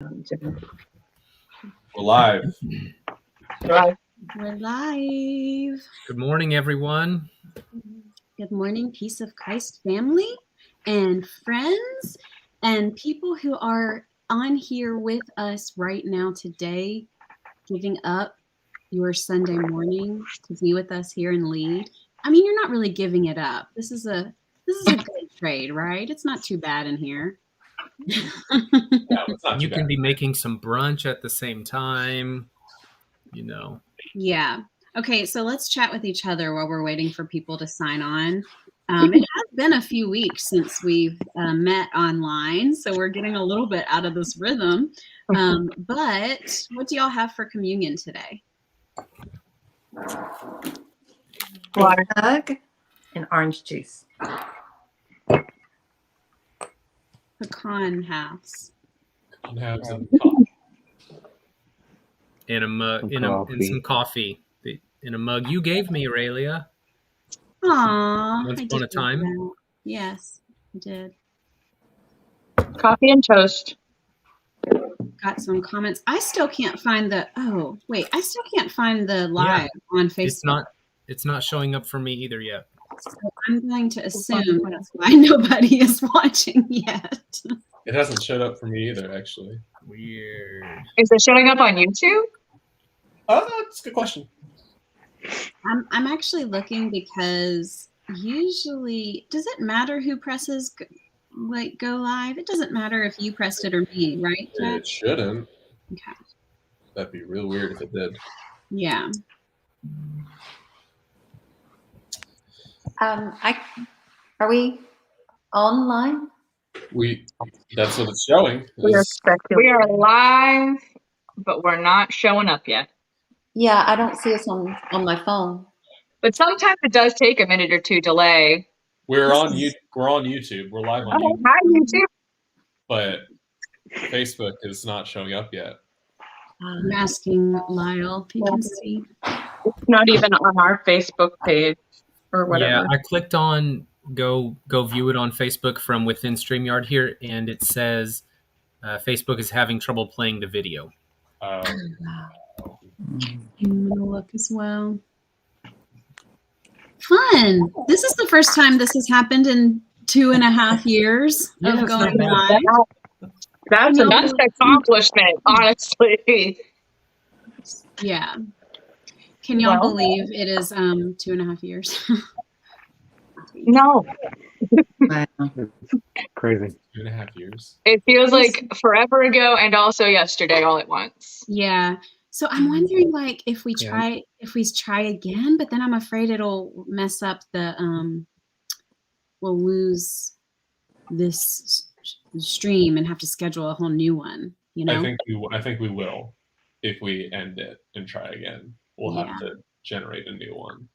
We're live. We're live. Good morning, everyone. Good morning, Peace of Christ family and friends and people who are on here with us right now today, giving up your Sunday morning to be with us here and lead. I mean, you're not really giving it up. This is a good trade, right? It's not too bad in here. You can be making some brunch at the same time, you know. Yeah. Okay, so let's chat with each other while we're waiting for people to sign on. It has been a few weeks since we've met online, so we're getting a little bit out of this rhythm. But what do y'all have for communion today? Water hug and orange juice. Pecan halves. In a mug, in some coffee, in a mug you gave me, Aurelia. Aww. Once upon a time. Yes, I did. Coffee and toast. Got some comments. I still can't find the I still can't find the live on Facebook. It's not showing up for me either yet. So I'm going to assume that's why nobody is watching yet. It hasn't showed up for me either, actually. Weird. Is it showing up on YouTube? That's a good question. I'm actually looking because usually, does it matter who presses go live? It doesn't matter if you pressed it or me, right, Jack? It shouldn't. Okay. That'd be real weird if it did. Yeah. Are we online? That's what it's showing. We are live, but we're not showing up yet. Yeah, I don't see us on my phone. But sometimes it does take a minute or two delay. We're on YouTube. We're live on YouTube. Hi, YouTube. But Facebook is not showing up yet. I'm asking Lyle if he can see. It's not even on our Facebook page or whatever. Yeah, I clicked on go view it on Facebook from within StreamYard here, and it says Facebook is having trouble playing the video. I'm gonna look as well. Fun. This is the first time this has happened in 2.5 years of going live. That's an accomplishment, honestly. Yeah. Can y'all believe it is 2.5 years? No. Crazy. 2.5 years. It feels like forever ago and also yesterday all at once. Yeah. So I'm wondering, like, if we try again, but then I'm afraid it'll mess up the we'll lose this stream and have to schedule a whole new one. You know. I think we will. If we end it and try again, we'll have to generate a new one.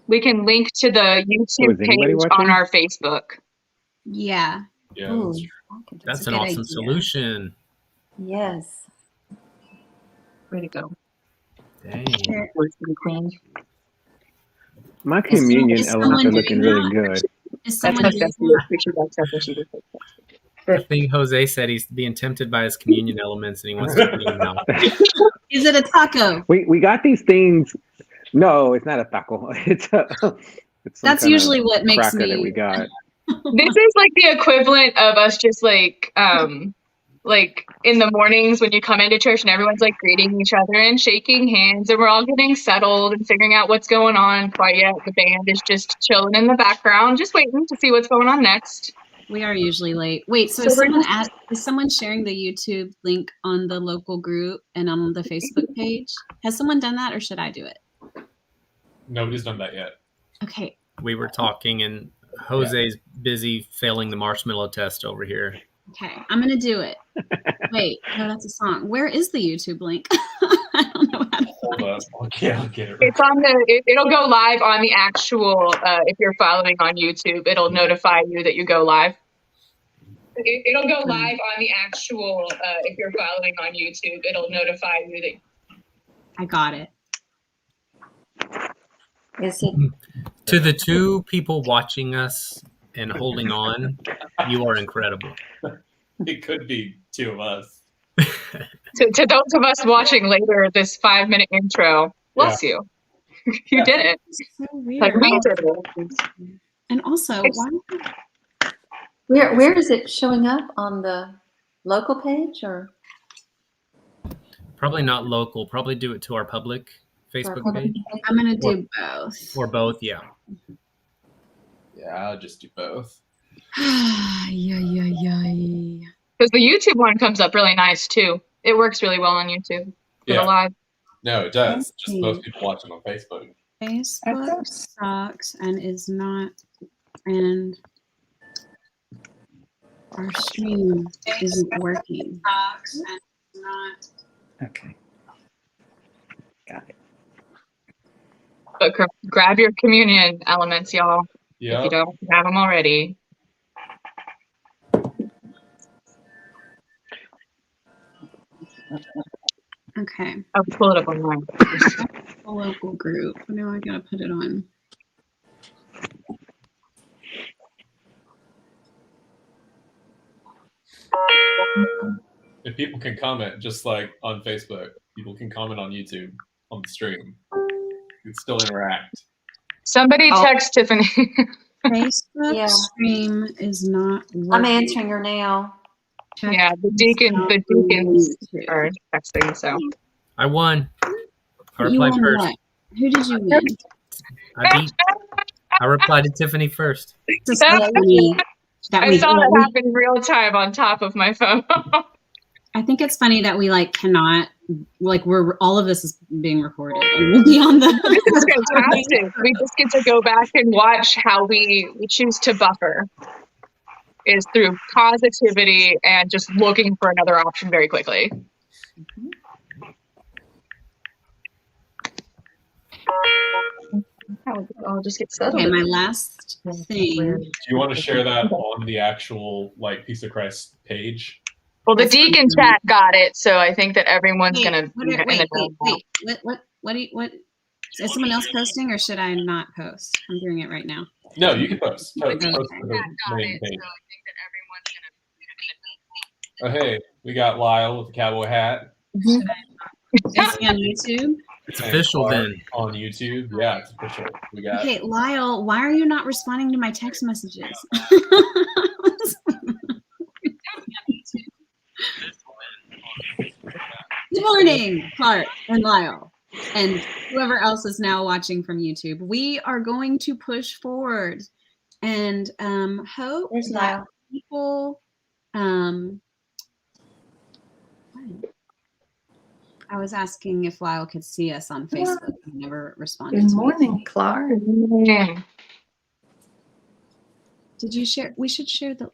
We can link to the YouTube page on our Facebook. Yeah. Yeah. Ooh, That's an awesome solution. Yes. Way to go. Dang. My communion elements are looking really good. Is someone I think Jose said he's being tempted by his communion elements and he wants to eat them now. Is it a taco? We got these things. No, it's not a taco. It's that's usually what makes me. That we got. This is like the equivalent of us just like in the mornings when you come into church and everyone's like greeting each other and shaking hands and we're all getting settled and figuring out what's going on. Quite yet, the band is just chilling in the background, just waiting to see what's going on next. We are usually late. Wait, so is someone sharing the YouTube link on the local group and on the Facebook page? Has someone done that or should I do it? Nobody's done that yet. Okay. We were talking and Jose's busy failing the marshmallow test over here. Okay, I'm going to do it. Wait, no, that's a song. Where is the YouTube link? I don't know how to Hold up. Okay, I'll get it. It's on it'll go live on the actual, if you're following on YouTube, it'll notify you that you go live. It'll go live on the actual, if you're following on YouTube, it'll notify you that. I got it. Is it? To the two people watching us and holding on, you are incredible. It could be two of us. To those of us watching later, this 5-minute intro, bless you. You did it. So Like weird. we did it. And also, It's- why? Where is it showing up on the local page or? Probably not local. Probably do it to our public Facebook page I'm gonna do both. or both. Yeah. Yeah, I'll just do both. Yay. Because the YouTube one comes up really nice too. It works really well on YouTube for Yeah. the live. No, it does. Just most people watching on Facebook. Facebook sucks and is not, and our stream isn't working. Okay. Got it. But grab your communion elements, y'all. If you Yeah. don't have them already. Okay. I'll pull it up online. A local group. Now I gotta put it on. If people can comment, just like on Facebook, people can comment on YouTube on the stream. You can still interact. Somebody text Tiffany. Facebook Yeah. stream is not working. I'm answering her now. Yeah, the deacons are texting, so. I won. I You replied won first. what? Who did you win? I replied to Tiffany first. It's so funny that I we, saw that happen in real time on top of my phone. I think it's funny that we like cannot, like we're all of this is being recorded and we'll be on the. This is fantastic. We just get to go back and watch how we choose to buffer. Is through positivity and just looking for another option very quickly. I'll just get settled. Okay, my last thing. Do you want to share that on the actual like Peace of Christ page? Well, the deacon chat got it, so I think that everyone's Wait, gonna. What do you, what? Is someone else posting or should I not post? I'm doing it right now. No, you can post. Post Okay. to the main page. Oh, hey, we got Lyle with the cowboy hat. Is he on YouTube? It's official then. On YouTube. Yeah, it's official. We got Okay, Lyle, why are you not responding to my text messages? Good morning, Clark and Lyle, and whoever else is now watching from YouTube. We are going to push forward and hope There's that Lyle. people. I was asking if Lyle could see us on Facebook. He never responded. Good to me. morning, Clark. Yeah. Did you share? We should share the.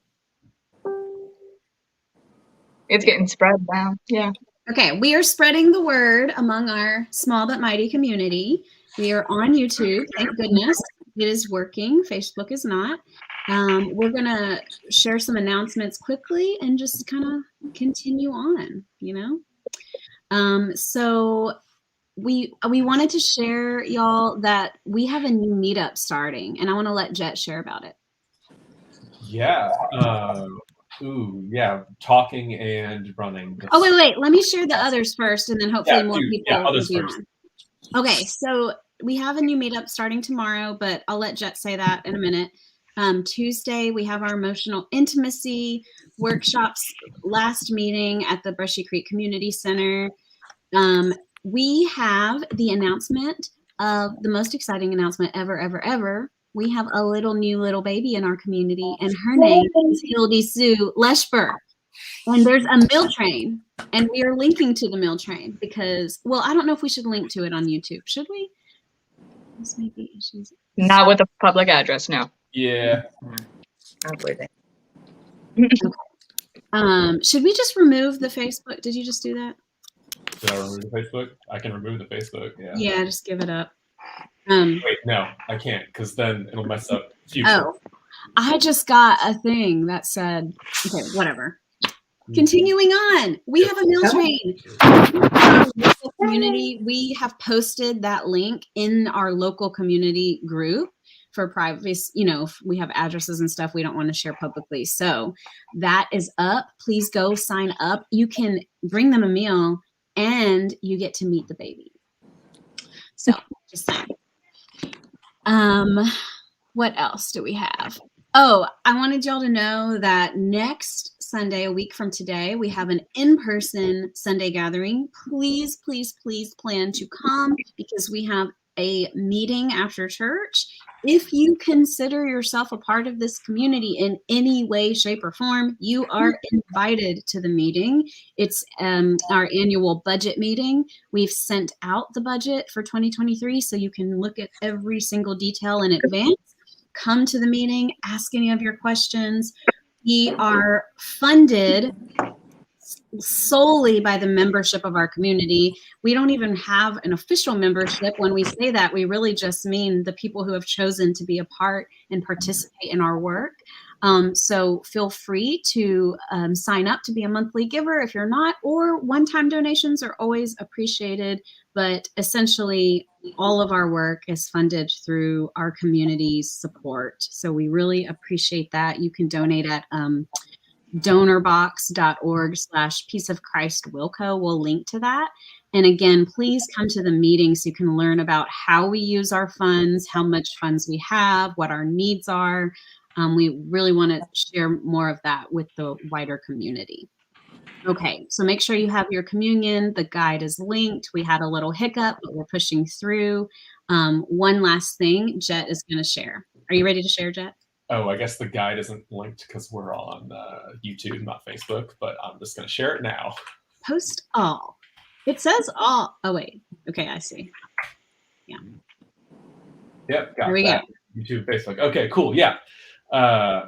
It's getting spread now. Yeah. Okay, we are spreading the word among our small but mighty community. We are on YouTube. Thank goodness it is working. Facebook is not. We're gonna share some announcements quickly and just kind of continue on. So we wanted to share, y'all, that we have a new meetup starting, and I want to let Jet share about it. yeah. Yeah. Talking and running. Oh, wait. Let me share the others first, and then hopefully more people will others be first. on. Okay, so we have a new meetup starting tomorrow, but I'll let Jet say that in a minute. Tuesday, we have our emotional intimacy workshops last meeting at the Brushy Creek Community Center. We have the announcement of the most exciting announcement ever. We have a new little baby in our community, and her name is Hildy Sue Leshber. And there's a meal train, and we are linking to the meal train because, well, I don't know if we should link to it on YouTube. Should we? This may be issues. Not with a public address, no. Yeah. Should we just remove the Facebook? Did you just do that? Did I remove the Facebook? I can remove the Facebook. Yeah. Yeah, just give it up. Wait, no, I can't, because then it'll mess up future. Oh, I just got a thing that said, okay, whatever. Continuing on, we have a meal train. Our local community, we have posted that link in our local community group for privacy, if we have addresses and stuff we don't want to share publicly. So that is up. Please go sign up. You can bring them a meal and you get to meet the baby. So just saying. What else do we have? Oh, I wanted y'all to know that next Sunday, a week from today, we have an in-person Sunday gathering. Please, please, please plan to come because we have a meeting after church. If you consider yourself a part of this community in any way, shape, or form, you are invited to the meeting. It's our annual budget meeting. We've sent out the budget for 2023, so you can look at every single detail in advance. Come to the meeting, ask any of your questions. We are funded solely by the membership of our community. We don't even have an official membership. When we say that, we really just mean the people who have chosen to be a part and participate in our work. So feel free to sign up to be a monthly giver if you're not, or one-time donations are always appreciated. But essentially, all of our work is funded through our community's support. So we really appreciate that. You can donate at donorbox.org/Peace of Christ Wilco. We'll link to that. And again, please come to the meeting so you can learn about how we use our funds, how much funds we have, what our needs are. We really want to share more of that with the wider community. Okay, so make sure you have your communion. The guide is linked. We had a little hiccup, but we're pushing through. One last thing Jet is going to share. Are you ready to share, Jet? Oh, I guess the guide isn't linked because we're on YouTube, not Facebook, but I'm just going to share it now. Post all. It says all. Oh, wait. Okay, I see. Yeah. Yep, got Here we that. go. YouTube, Facebook. Okay, cool. Yeah.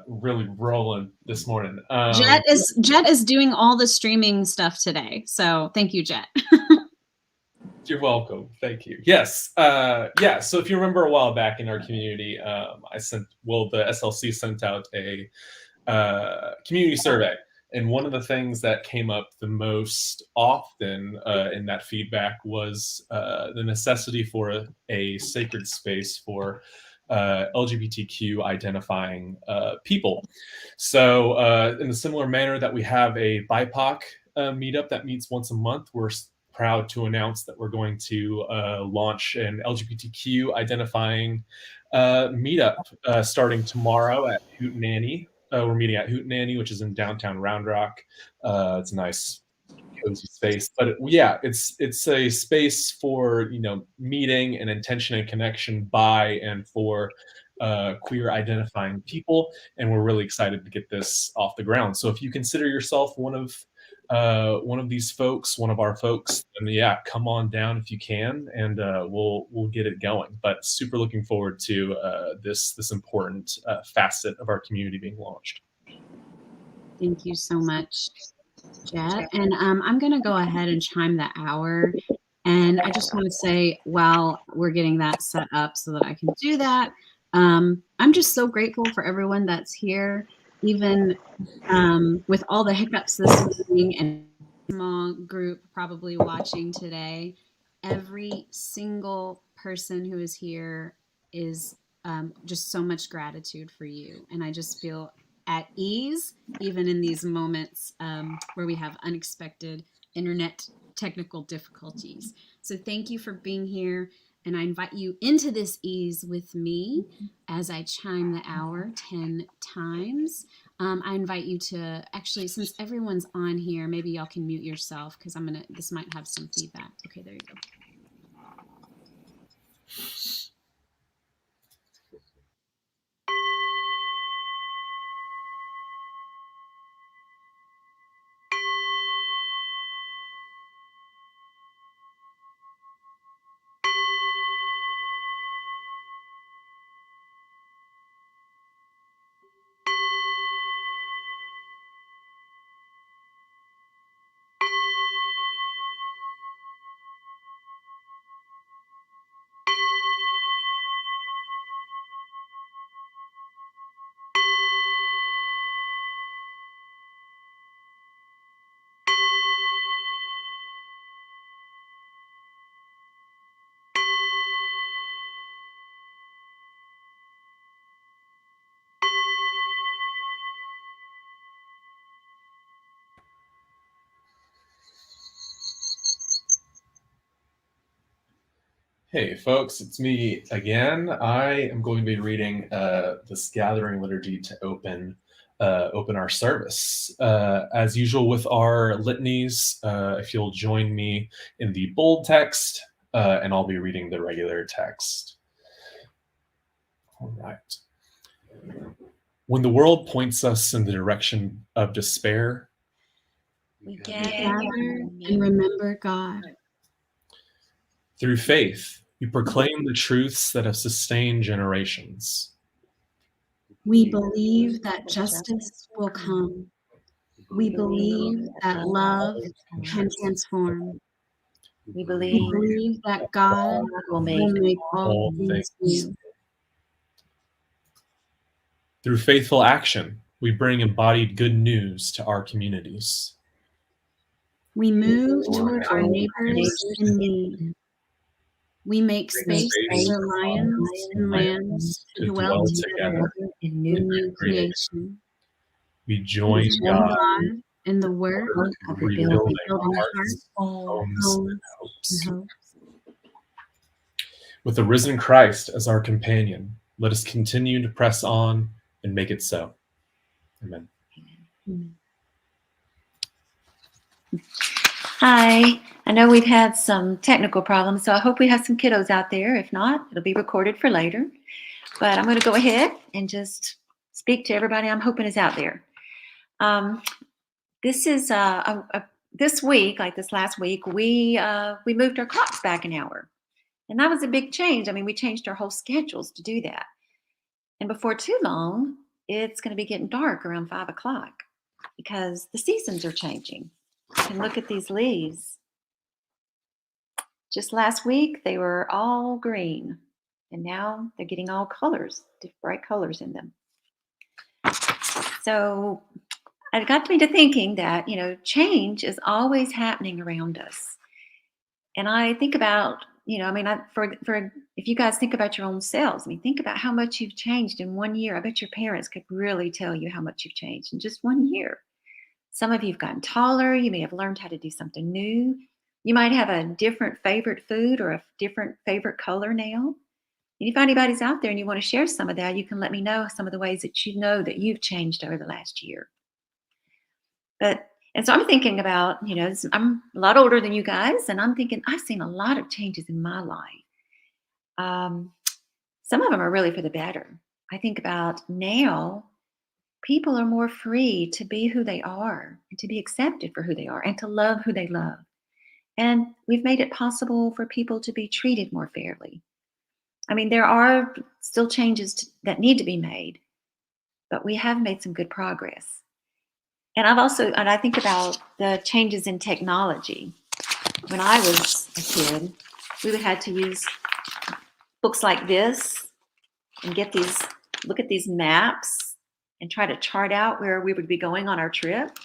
Really rolling this morning. Jet is doing all the streaming stuff today. So thank you, Jet. You're welcome. Thank you. Yes. Yeah. So if you remember a while back in our community, the SLC sent out a community survey. And one of the things that came up the most often in that feedback was the necessity for a sacred space for LGBTQ identifying people. So in a similar manner that we have a BIPOC meetup that meets once a month, we're proud to announce that we're going to launch an LGBTQ identifying meetup starting tomorrow at Hootenanny. We're meeting at Hootenanny, which is in downtown Round Rock. It's a nice, cozy space, but it's a space for meeting and intention and connection by and for queer identifying people, and we're really excited to get this off the ground. So if you consider yourself one of these folks, one of our folks, then come on down if you can, and we'll get it going. But super looking forward to this important facet of our community being launched. Thank you so much, Jet. And I'm going to go ahead and chime the hour. And I just want to say, while we're getting that set up so that I can do that, I'm just so grateful for everyone that's here, even with all the hiccups this morning and small group probably watching today. Every single person who is here is just so much gratitude for you. And I just feel at ease, even in these moments where we have unexpected internet technical difficulties. So thank you for being here. And I invite you into this ease with me as I chime the hour 10 times. I invite you to actually, since everyone's on here, maybe y'all can mute yourself because this might have some feedback. Okay, there you go. Hey, folks, it's me again. I am going to be reading this gathering liturgy to open our service. As usual with our litanies, if you'll join me in the bold text, and I'll be reading the regular text. All right. When the world points us in the direction of despair, We Gather gather and remember God. through faith, we proclaim the truths that have sustained generations. We believe that justice will come. We believe that love can transform. We We believe believe that God God will will make make all all things things. new. Through faithful action, we bring embodied good news to our communities. We move toward our neighbors in need. We make space for lions and lambs to dwell together in in new new creation. We join We join God God in the work of in rebuilding rebuilding hearts, homes, homes, and hopes. and hopes. With the risen Christ as our companion, let us continue to press on and make it so. Amen. Hi, I know we've had some technical problems, so I hope we have some kiddos out there. If not, it'll be recorded for later. But I'm going to go ahead and just speak to everybody I'm hoping is out there. This is this week, like this last week, we moved our clocks back an hour, and that was a big change. I mean, we changed our whole schedules to do that. And before too long, it's going to be getting dark around 5 o'clock because the seasons are changing. And look at these leaves. Just last week, they were all green, and now they're getting all colors, bright colors in them. So it got me to thinking that, change is always happening around us. And I think about, for if you guys think about your own selves, think about how much you've changed in 1 year. I bet your parents could really tell you how much you've changed in just 1 year. Some of you have gotten taller. You may have learned how to do something new. You might have a different favorite food or a different favorite color now. And if anybody's out there and you want to share some of that, you can let me know some of the ways that you know that you've changed over the last year. And so I'm thinking about, I'm a lot older than you guys, and I'm thinking I've seen a lot of changes in my life. Some of them are really for the better. I think about now, people are more free to be who they are and to be accepted for who they are and to love who they love. And we've made it possible for people to be treated more fairly. I mean, there are still changes that need to be made, but we have made some good progress. And I think about the changes in technology. When I was a kid, we would have to use books like this and look at these maps and try to chart out where we would be going on our trip.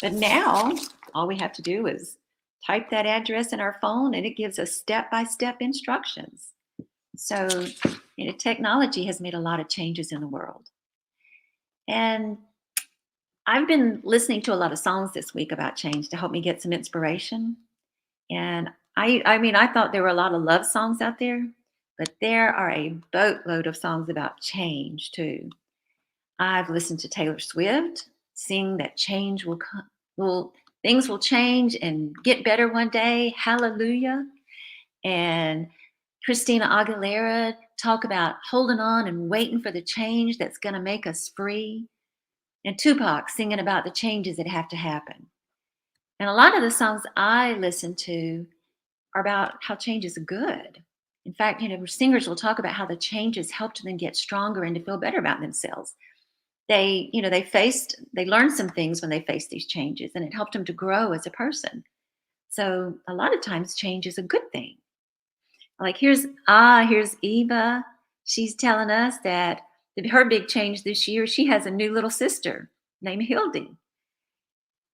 But now, all we have to do is type that address in our phone and it gives us step-by-step instructions. So, technology has made a lot of changes in the world. And I've been listening to a lot of songs this week about change to help me get some inspiration. And I thought there were a lot of love songs out there, but there are a boatload of songs about change too. I've listened to Taylor Swift sing that change will come, things will change and get better one day. Hallelujah. And Christina Aguilera talk about holding on and waiting for the change that's going to make us free. And Tupac singing about the changes that have to happen. And a lot of the songs I listen to are about how change is good. In fact, singers will talk about how the changes helped them get stronger and to feel better about themselves. They learned some things when they faced these changes, and it helped them to grow as a person. So a lot of times change is a good thing. Like here's Eva. She's telling us that her big change this year, she has a new little sister named Hildy.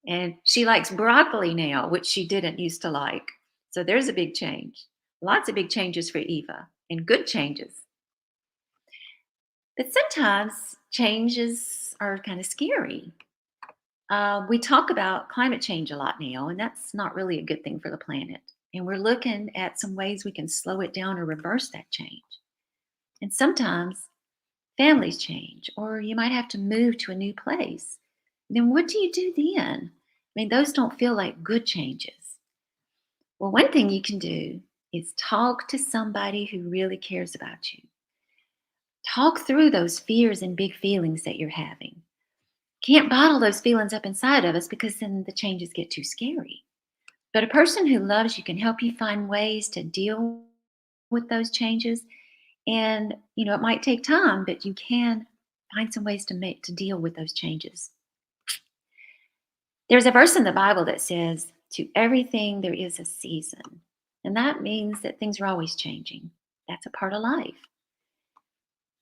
And she likes broccoli now, which she didn't used to like. So there's a big change. Lots of big changes for Eva and good changes. But sometimes changes are kind of scary. We talk about climate change a lot now, and that's not really a good thing for the planet. And we're looking at some ways we can slow it down or reverse that change. And sometimes families change, or you might have to move to a new place. Then what do you do then? I mean, those don't feel like good changes. Well, one thing you can do is talk to somebody who really cares about you. Talk through those fears and big feelings that you're having. Can't bottle those feelings up inside of us because then the changes get too scary. But a person who loves you can help you find ways to deal with those changes. And, it might take time, but you can find some ways to deal with those changes. There's a verse in the Bible that says, "To everything there is a season." And that means that things are always changing. That's a part of life.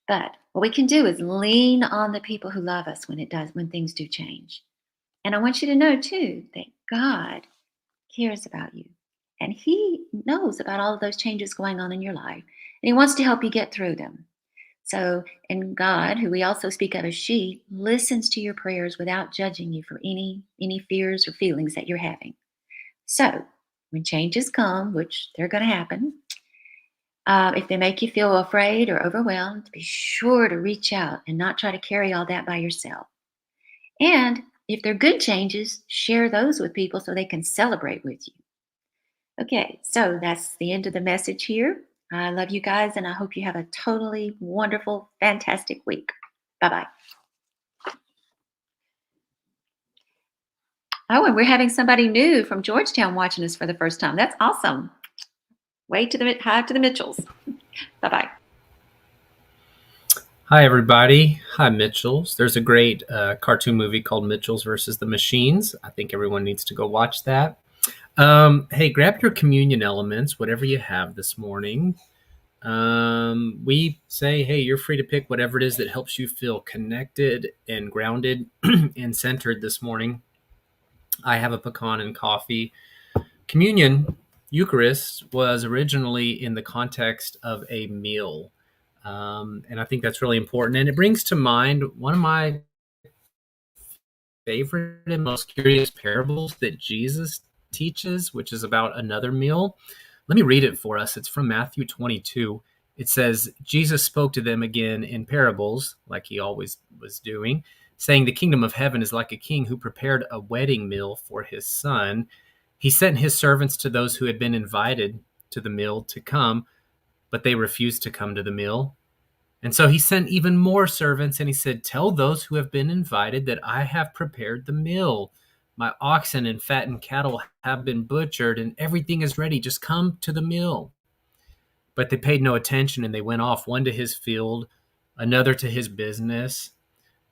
But what we can do is lean on the people who love us when things do change. And I want you to know too that God cares about you. And He knows about all of those changes going on in your life. And He wants to help you get through them. So, and God, who we also speak of as she, listens to your prayers without judging you for any fears or feelings that you're having. So, when changes come, which they're going to happen, if they make you feel afraid or overwhelmed, be sure to reach out and not try to carry all that by yourself. And if they're good changes, share those with people so they can celebrate with you. Okay, so that's the end of the message here. I love you guys, and I hope you have a totally wonderful, fantastic week. Bye-bye. Oh, and we're having somebody new from Georgetown watching us for the first time. That's awesome. Hi to the Mitchells. Bye-bye. Hi, everybody. Hi, Mitchells. There's a great cartoon movie called Mitchells versus the Machines. I think everyone needs to go watch that. Hey, grab your communion elements, whatever you have this morning. We say, hey, you're free to pick whatever it is that helps you feel connected and grounded and centered this morning. I have a pecan and coffee. Communion, Eucharist, was originally in the context of a meal. And I think that's really important. And it brings to mind one of my favorite and most curious parables that Jesus teaches, which is about another meal. Let me read it for us. It's from Matthew 22. It says, Jesus spoke to them again in parables, like he always was doing, saying, the kingdom of heaven is like a king who prepared a wedding meal for his son. He sent his servants to those who had been invited to the meal to come, but they refused to come to the meal. And so he sent even more servants, and he said, tell those who have been invited that I have prepared the meal. My oxen and fattened cattle have been butchered, and everything is ready. Just come to the meal. But they paid no attention, and they went off, one to his field, another to his business.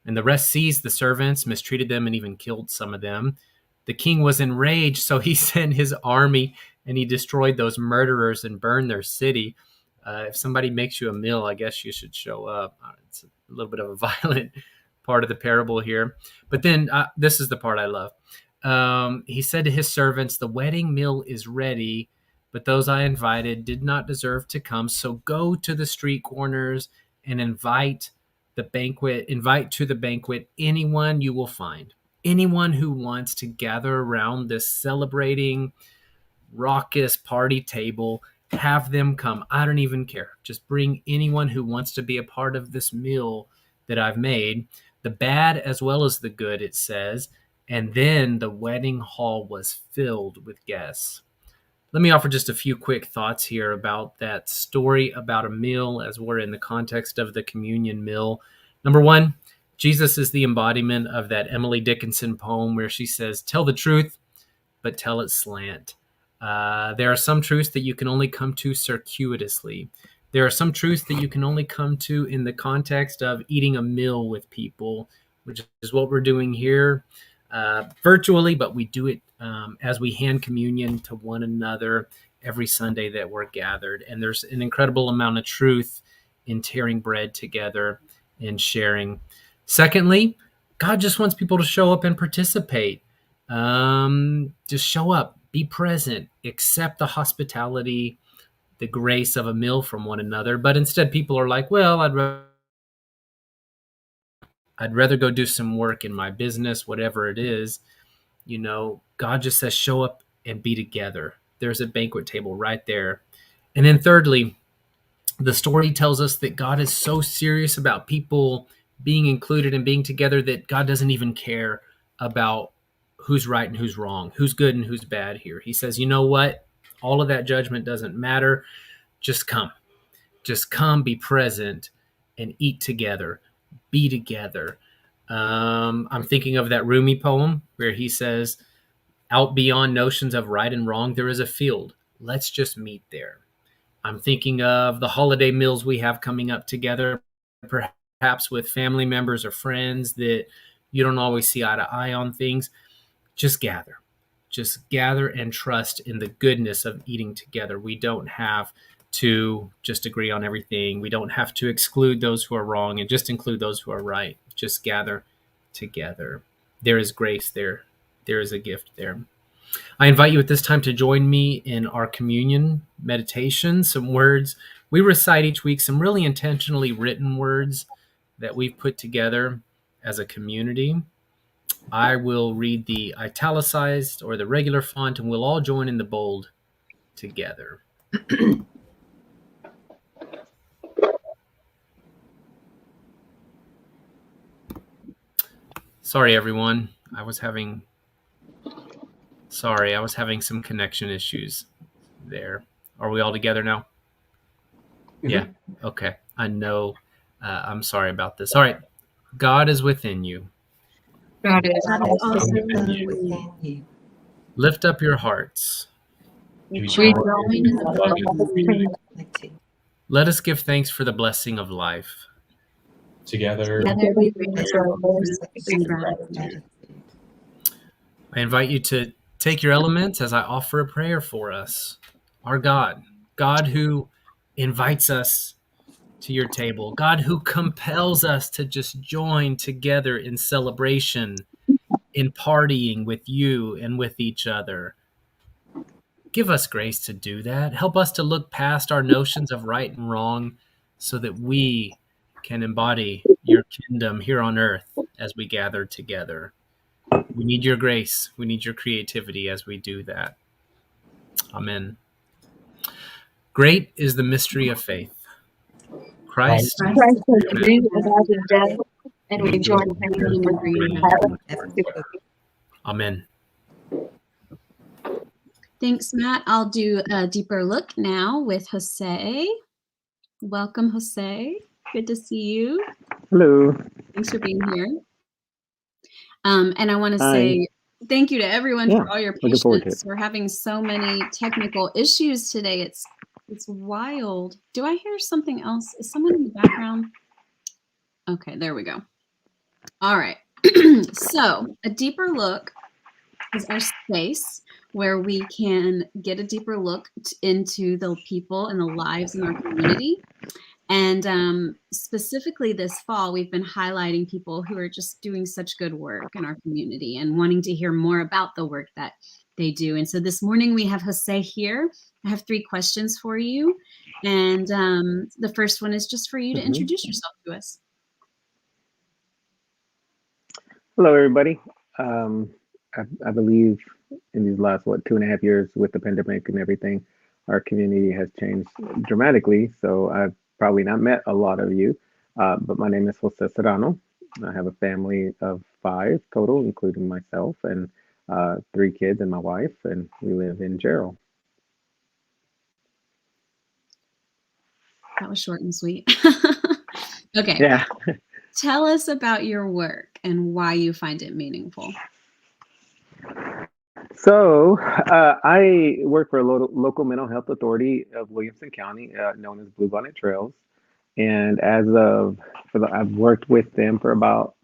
And the rest seized the servants, mistreated them, and even killed some of them. The king was enraged, so he sent his army, and he destroyed those murderers and burned their city. If somebody makes you a meal, I guess you should show up. It's a little bit of a violent part of the parable here. But then this is the part I love. He said to his servants, the wedding meal is ready, but those I invited did not deserve to come. So go to the street corners and invite to the banquet anyone you will find. Anyone who wants to gather around this celebrating, raucous party table, have them come. I don't even care. Just bring anyone who wants to be a part of this meal that I've made, the bad as well as the good, it says. And then the wedding hall was filled with guests. Let me offer just a few quick thoughts here about that story about a meal as we're in the context of the communion meal. Number one, Jesus is the embodiment of that Emily Dickinson poem where she says, tell the truth, but tell it slant. There are some truths that you can only come to circuitously. There are some truths that you can only come to in the context of eating a meal with people, which is what we're doing here virtually, but we do it as we hand communion to one another every Sunday that we're gathered. And there's an incredible amount of truth in tearing bread together and sharing. Secondly, God just wants people to show up and participate. Just show up. Be present, accept the hospitality, the grace of a meal from one another. But instead, people are like, well, I'd rather go do some work in my business, whatever it is. God just says, show up and be together. There's a banquet table right there. And then thirdly, the story tells us that God is so serious about people being included and being together that God doesn't even care about who's right and who's wrong, who's good and who's bad here. He says, you know what? All of that judgment doesn't matter. Just come. Just come, be present, and eat together. Be together. I'm thinking of that Rumi poem where he says, out beyond notions of right and wrong, there is a field. Let's just meet there. I'm thinking of the holiday meals we have coming up together, perhaps with family members or friends that you don't always see eye to eye on things. Just gather. Just gather and trust in the goodness of eating together. We don't have to just agree on everything. We don't have to exclude those who are wrong and just include those who are right. Just gather together. There is grace there. There is a gift there. I invite you at this time to join me in our communion meditation, some words we recite each week, some really intentionally written words that we've put together as a community. I will read the italicized or the regular font, and we'll all join in the bold together. Sorry, everyone. I was having some connection issues there. Are we all together now? Mm-hmm. Yeah. Okay. I know. I'm sorry about this. All right. God is within you. God is also within within you. Lift up your hearts. We join in the blood of the Trinity. Let us give thanks for the blessing of life. Together we gratitude. I invite you to take your elements as I offer a prayer for us. Our God who invites us to your table, God who compels us to just join together in celebration, in partying with you and with each other. Give us grace to do that. Help us to look past our notions of right and wrong so that we can embody your kingdom here on earth as we gather together. We need your grace. We need your creativity as we do that. Amen. Great is the mystery of faith. Christ has agreed about his death, and we join him in the Amen. Thanks, Matt. I'll do a deeper look now with Jose. Welcome, Jose. Good to see you. Hello. Thanks for being here. And I want to say thank you to everyone for all your patience. We're having so many technical issues today. It's wild. Do I hear something else? Is someone in the background? Okay, there we go. All right. So a deeper look is our space where we can get a deeper look into the people and the lives in our community. And specifically this fall, we've been highlighting people who are just doing such good work in our community and wanting to hear more about the work that they do. And so this morning we have Jose here. I have 3 questions for you. And the first one is just for you to introduce yourself to us. Hello, everybody. I believe in these last, 2.5 years with the pandemic and everything, our community has changed dramatically. So I've probably not met a lot of you, but my name is Jose Serrano. I have a family of 5 total, including myself, and 3 kids and my wife, and we live in Gerald. That was short and sweet. Okay. Yeah. Tell us about your work and why you find it meaningful. So I work for a local mental health authority of Williamson County, known as Bluebonnet Trails. And I've worked with them for about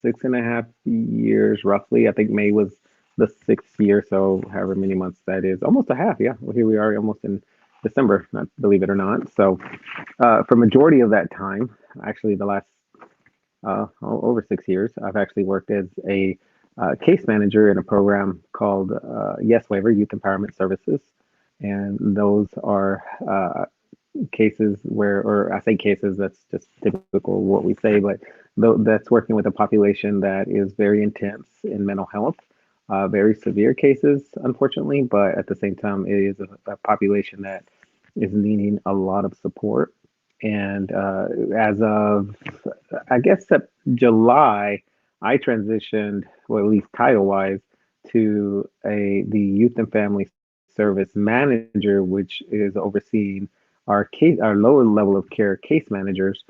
6.5 years, roughly. I think May was the 6th year, so however many months that is, almost a half. Yeah, well, here we are, almost in December, not believe it or not. So for majority of that time, actually the last over 6 years, I've actually worked as a case manager in a program called Yes Waiver Youth Empowerment Services. And those are cases where, or I say cases, that's just typical what we say, but that's working with a population that is very intense in mental health. very severe cases, unfortunately, but at the same time, it is a population that is needing a lot of support. And as of, I guess, July, I transitioned, well, at least title wise, to the youth and family service manager, which is overseeing our lower level of care case managers,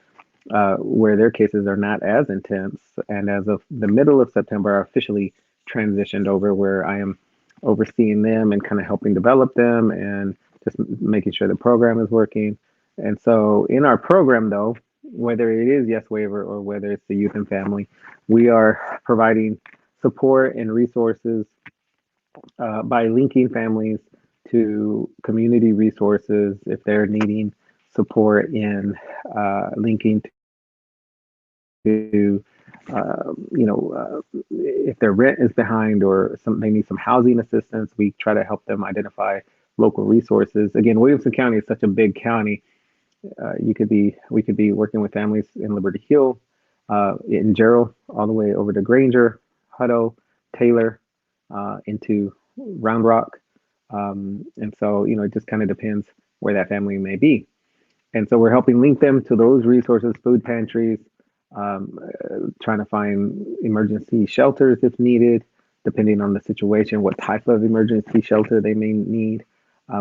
where their cases are not as intense. And as of the middle of September, I officially transitioned over where I am overseeing them and kind of helping develop them and just making sure the program is working. And so in our program, though, whether it is Yes Waiver or whether it's the youth and family, we are providing support and resources by linking families to community resources if they're needing support in linking to if their rent is behind or they need some housing assistance. We try to help them identify local resources. Again, Williamson County is such a big county. We could be working with families in Liberty Hill, in Gerald, all the way over to Granger, Hutto, Taylor, into Round Rock. And so, it just kind of depends where that family may be. And so we're helping link them to those resources, food pantries, trying to find emergency shelters if needed, depending on the situation, what type of emergency shelter they may need.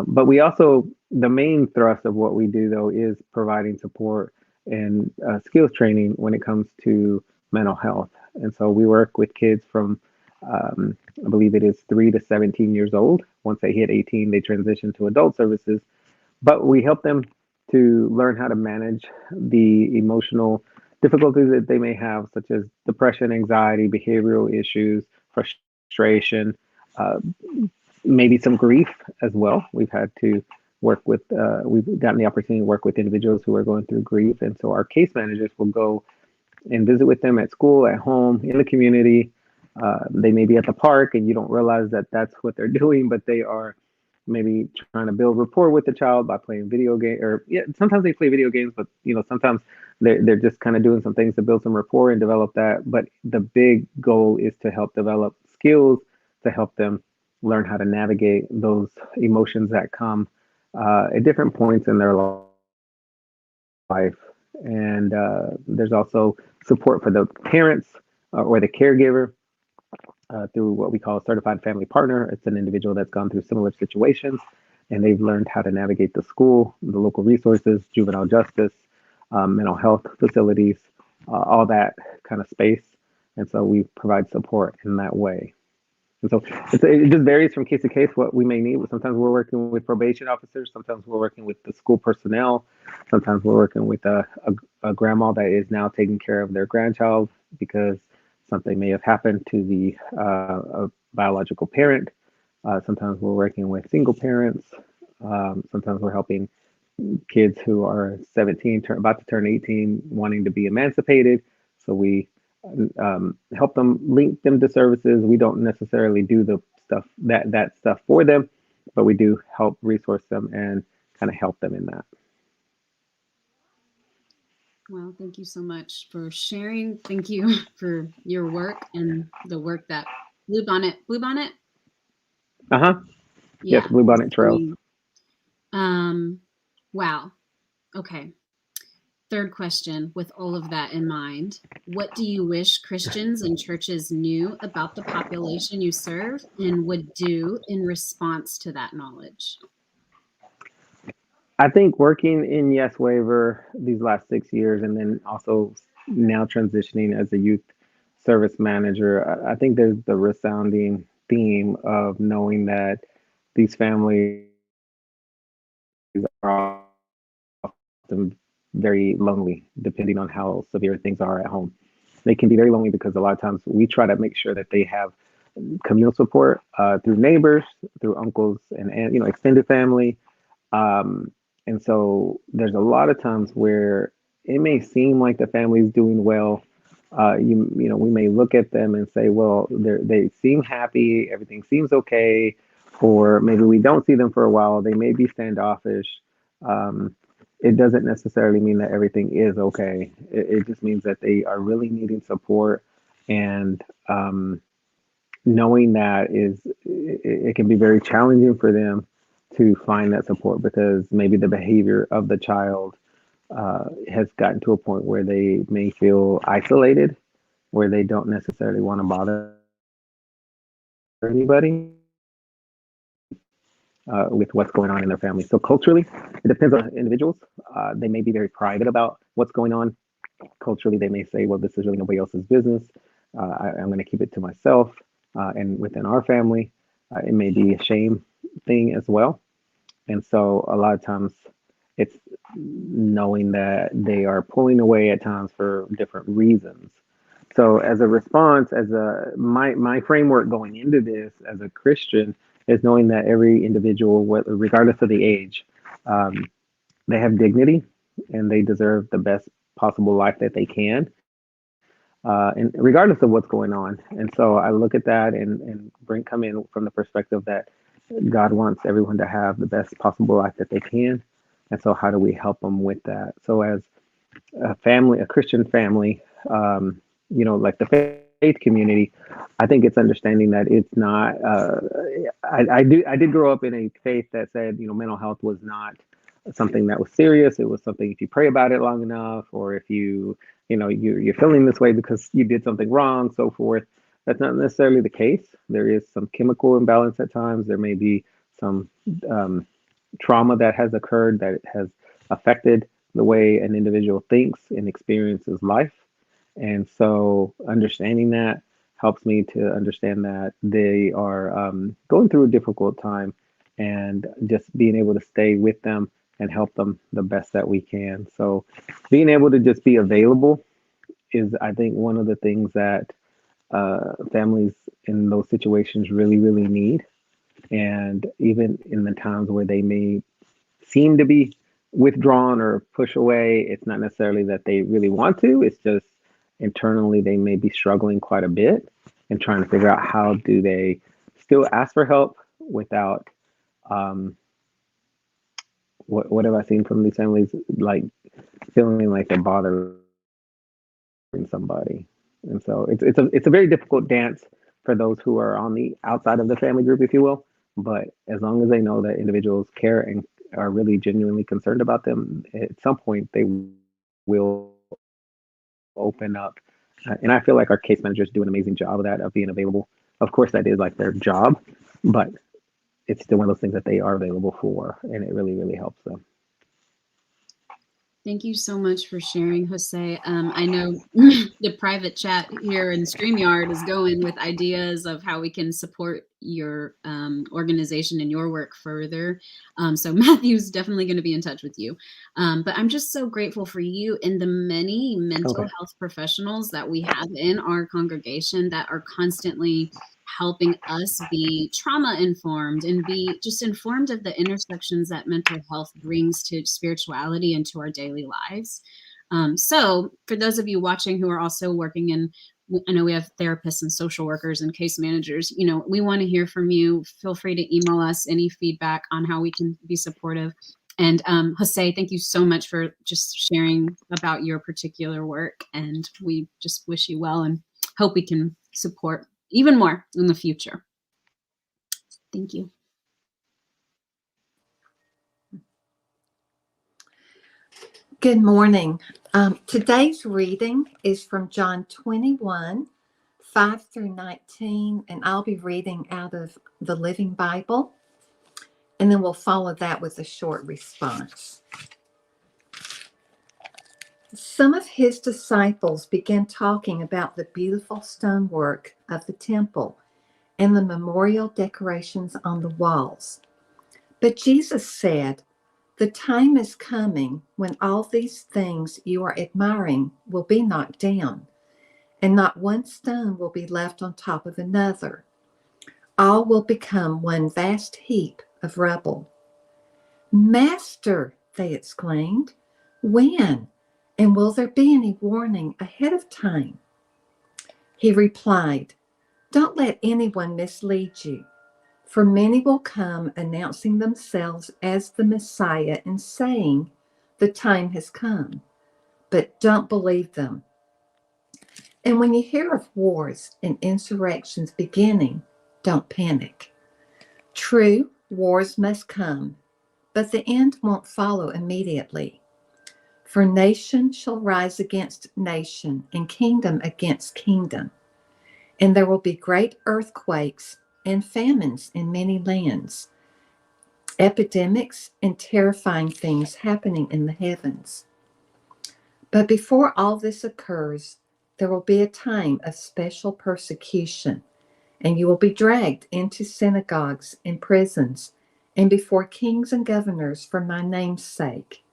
But we also, the main thrust of what we do, though, is providing support and skills training when it comes to mental health. And so we work with kids from, I believe it is 3 to 17 years old. Once they hit 18, they transition to adult services. But we help them to learn how to manage the emotional difficulties that they may have, such as depression, anxiety, behavioral issues, frustration, uh, maybe some grief as well. We've had to work with, we've gotten the opportunity to work with individuals who are going through grief. And so our case managers will go and visit with them at school, at home, in the community. They may be at the park and you don't realize that that's what they're doing, but they are maybe trying to build rapport with the child by playing video game or yeah, sometimes they play video games, but sometimes they're just kind of doing some things to build some rapport and develop that. But the big goal is to help develop skills to help them learn how to navigate those emotions that come at different points in their life. And there's also support for the parents or the caregiver through what we call a certified family partner. It's an individual that's gone through similar situations and they've learned how to navigate the school, the local resources, juvenile justice, mental health facilities, all that kind of space. And so we provide support in that way. And so it just varies from case to case what we may need. Sometimes we're working with probation officers. Sometimes we're working with the school personnel. Sometimes we're working with a grandma that is now taking care of their grandchild because something may have happened to the biological parent. Sometimes we're working with single parents. Sometimes we're helping kids who are 17, about to turn 18, wanting to be emancipated. So we help them, link them to services. We don't necessarily do the stuff that stuff for them, but we do help resource them and kind of help them in that. Well, thank you so much for sharing. Thank you for your work and the work that Bluebonnet. Uh-huh. Yeah. Yes, Bluebonnet Trails. Wow. Okay. Third question, with all of that in mind, what do you wish Christians and churches knew about the population you serve and would do in response to that knowledge? I think working in Yes Waiver these last 6 years and then also now transitioning as a youth service manager, I think there's the resounding theme of knowing that these families are often very lonely, depending on how severe things are at home. They can be very lonely because a lot of times we try to make sure that they have communal support through neighbors, through uncles and extended family. And so there's a lot of times where it may seem like the family's doing well. We may look at them and say, well, they seem happy, everything seems okay, or maybe we don't see them for a while. They may be standoffish. It doesn't necessarily mean that everything is okay. It just means that they are really needing support and knowing that it can be very challenging for them to find that support because maybe the behavior of the child has gotten to a point where they may feel isolated, where they don't necessarily want to bother anybody with what's going on in their family. So culturally, it depends on individuals. They may be very private about what's going on. Culturally, they may say, well, this is really nobody else's business. I'm going to keep it to myself. And within our family, it may be a shame thing as well. And so a lot of times it's knowing that they are pulling away at times for different reasons. So as a response, my framework going into this as a Christian is knowing that every individual, regardless of the age, they have dignity and they deserve the best possible life that they can, and regardless of what's going on. And so I look at that and come in from the perspective that God wants everyone to have the best possible life that they can. And so how do we help them with that? So as a family, a Christian family, like the faith community, I think it's understanding that it's not. I did grow up in a faith that said mental health was not something that was serious. It was something if you pray about it long enough, or if you're feeling this way because you did something wrong, so forth. That's not necessarily the case. There is some chemical imbalance at times. There may be some trauma that has occurred that has affected the way an individual thinks and experiences life. And so understanding that helps me to understand that they are going through a difficult time, and just being able to stay with them and help them the best that we can. So being able to just be available is, I think, one of the things that families in those situations really, really need. And even in the times where they may seem to be withdrawn or push away, it's not necessarily that they really want to, it's just internally they may be struggling quite a bit and trying to figure out how do they still ask for help without what have I seen from these families, like feeling like they're bothering somebody. And so it's a very difficult dance for those who are on the outside of the family group, if you will. But as long as they know that individuals care and are really genuinely concerned about them, at some point they will open up. And I feel like our case managers do an amazing job of that, of being available. Of course, that is like their job, but it's still one of those things that they are available for, and it really, really helps them. Thank you so much for sharing, Jose. I know the private chat here in StreamYard is going with ideas of how we can support your organization and your work further. So Matthew's definitely going to be in touch with you. But I'm just so grateful for you and the many mental health professionals that we have in our congregation that are constantly helping us be trauma informed and be just informed of the intersections that mental health brings to spirituality and to our daily lives. So for those of you watching who are also working in, I know we have therapists and social workers and case managers, we want to hear from you. Feel free to email us any feedback on how we can be supportive. And Jose, thank you so much for just sharing about your particular work. And we just wish you well and hope we can support even more in the future. Thank you. Good morning. Today's reading is from John 21, 5 through 19, and I'll be reading out of the Living Bible, and then we'll follow that with a short response. Some of his disciples began talking about the beautiful stonework of the temple and the memorial decorations on the walls. But Jesus said, "The time is coming when all these things you are admiring will be knocked down, and not one stone will be left on top of another. All will become one vast heap of rubble." "Master," they exclaimed, "when? And will there be any warning ahead of time?" He replied, "Don't let anyone mislead you. For many will come announcing themselves as the Messiah and saying, 'The time has come.' But don't believe them. And when you hear of wars and insurrections beginning, don't panic. True, wars must come, but the end won't follow immediately. For nation shall rise against nation, and kingdom against kingdom. And there will be great earthquakes and famines in many lands, epidemics and terrifying things happening in the heavens. But before all this occurs, there will be a time of special persecution, and you will be dragged into synagogues and prisons and before kings and governors for my name's sake.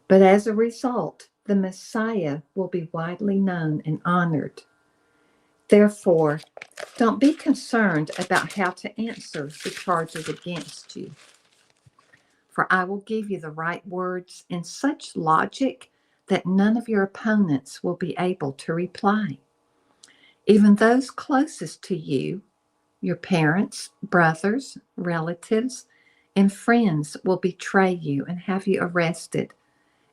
But as a result, the Messiah will be widely known and honored. Therefore, don't be concerned about how to answer the charges against you. For I will give you the right words and such logic that none of your opponents will be able to reply. Even those closest to you, your parents, brothers, relatives, and friends will betray you and have you arrested,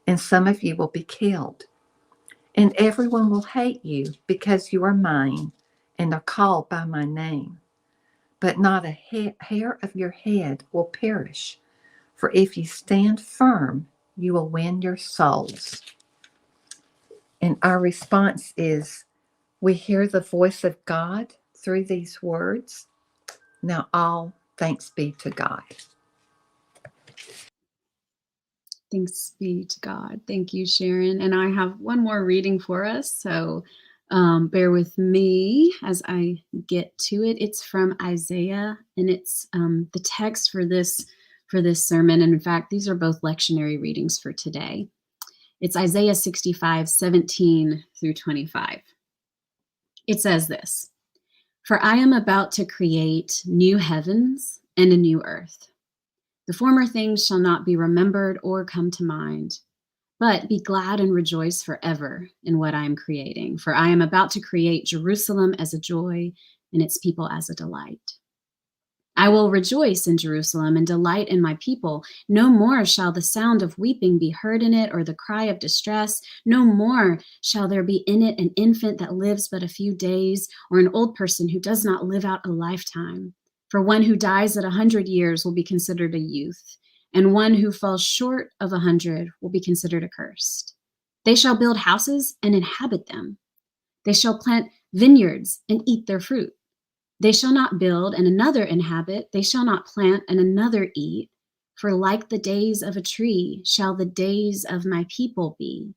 and some of you will be killed. And everyone will hate you because you are mine and are called by my name. But not a hair of your head will perish. For if you stand firm, you will win your souls. And our response is, we hear the voice of God through these words. Now all thanks be to God. Thanks be to God. Thank you, Sharon. And I have one more reading for us, so bear with me as I get to it. It's from Isaiah, and it's the text for this sermon. And in fact, these are both lectionary readings for today. It's Isaiah 65, 17 through 25. It says this: "For I am about to create new heavens and a new earth. The former things shall not be remembered or come to mind, but be glad and rejoice forever in what I am creating. For I am about to create Jerusalem as a joy and its people as a delight. I will rejoice in Jerusalem and delight in my people. No more shall the sound of weeping be heard in it, or the cry of distress. No more shall there be in it an infant that lives but a few days, or an old person who does not live out a lifetime. For one who dies at 100 years will be considered a youth, and one who falls short of 100 will be considered accursed. They shall build houses and inhabit them. They shall plant vineyards and eat their fruit. They shall not build and another inhabit. They shall not plant and another eat. For like the days of a tree shall the days of my people be,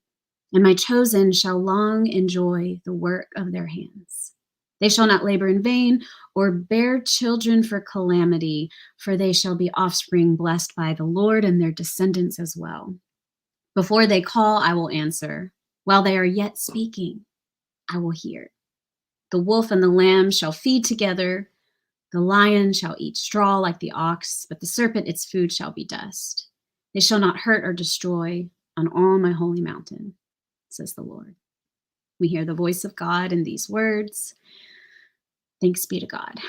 and my chosen shall long enjoy the work of their hands. They shall not labor in vain or bear children for calamity, for they shall be offspring blessed by the Lord and their descendants as well. Before they call, I will answer. While they are yet speaking, I will hear. The wolf and the lamb shall feed together. The lion shall eat straw like the ox, but the serpent its food shall be dust. They shall not hurt or destroy on all my holy mountain, says the Lord." We hear the voice of God in these words. Thanks be to God.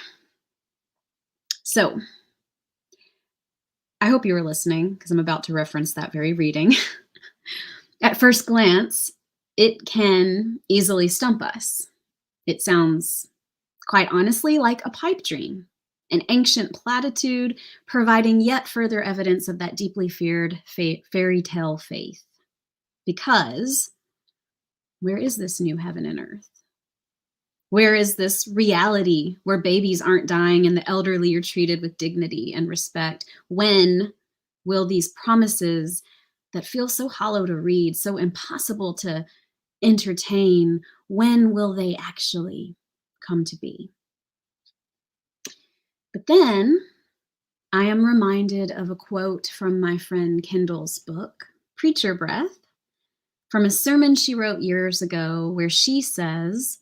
So, I hope you were listening, because I'm about to reference that very reading. At first glance, it can easily stump us. It sounds, quite honestly, like a pipe dream, an ancient platitude providing yet further evidence of that deeply feared fairy tale faith. Because where is this new heaven and earth? Where is this reality where babies aren't dying and the elderly are treated with dignity and respect? When will these promises that feel so hollow to read, so impossible to entertain, when will they actually come to be? But then I am reminded of a quote from my friend Kendall's book, Preacher Breath, from a sermon she wrote years ago, where she says,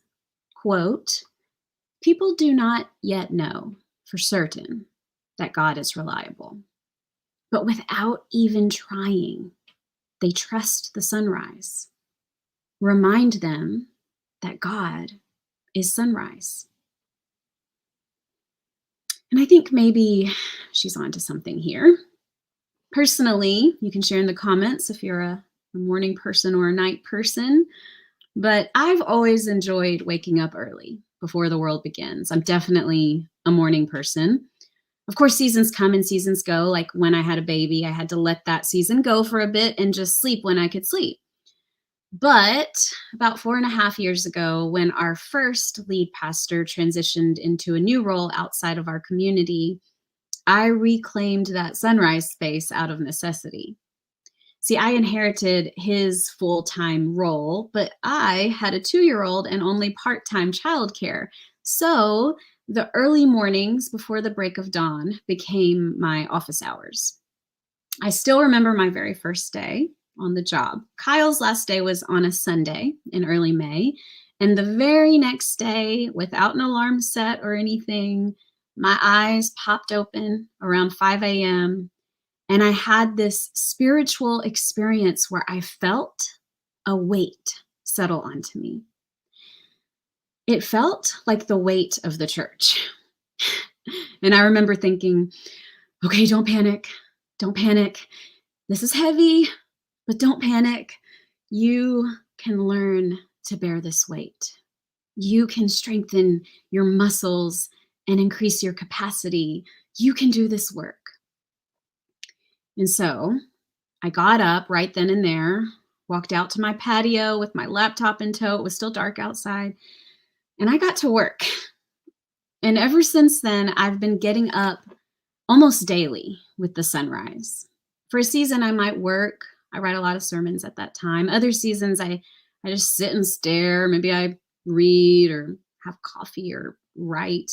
quote, "People do not yet know for certain that God is reliable, but without even trying, they trust the sunrise. Remind them that God is sunrise." And I think maybe she's onto something here. Personally, you can share in the comments if you're a morning person or a night person. But I've always enjoyed waking up early before the world begins. I'm definitely a morning person. Of course, seasons come and seasons go. Like when I had a baby, I had to let that season go for a bit and just sleep when I could sleep. But about 4.5 years ago, when our first lead pastor transitioned into a new role outside of our community, I reclaimed that sunrise space out of necessity. See, I inherited his full-time role, but I had a 2-year-old and only part-time childcare. So the early mornings before the break of dawn became my office hours. I still remember my very first day on the job. Kyle's last day was on a Sunday in early May. And the very next day, without an alarm set or anything, my eyes popped open around 5 a.m. And I had this spiritual experience where I felt a weight settle onto me. It felt like the weight of the church. And I remember thinking, okay, don't panic. Don't panic. This is heavy, but don't panic. You can learn to bear this weight. You can strengthen your muscles and increase your capacity. You can do this work. And so I got up right then and there, walked out to my patio with my laptop in tow. It was still dark outside. And I got to work. And ever since then, I've been getting up almost daily with the sunrise. For a season, I might work. I write a lot of sermons at that time. Other seasons, I just sit and stare. Maybe I read or have coffee or write.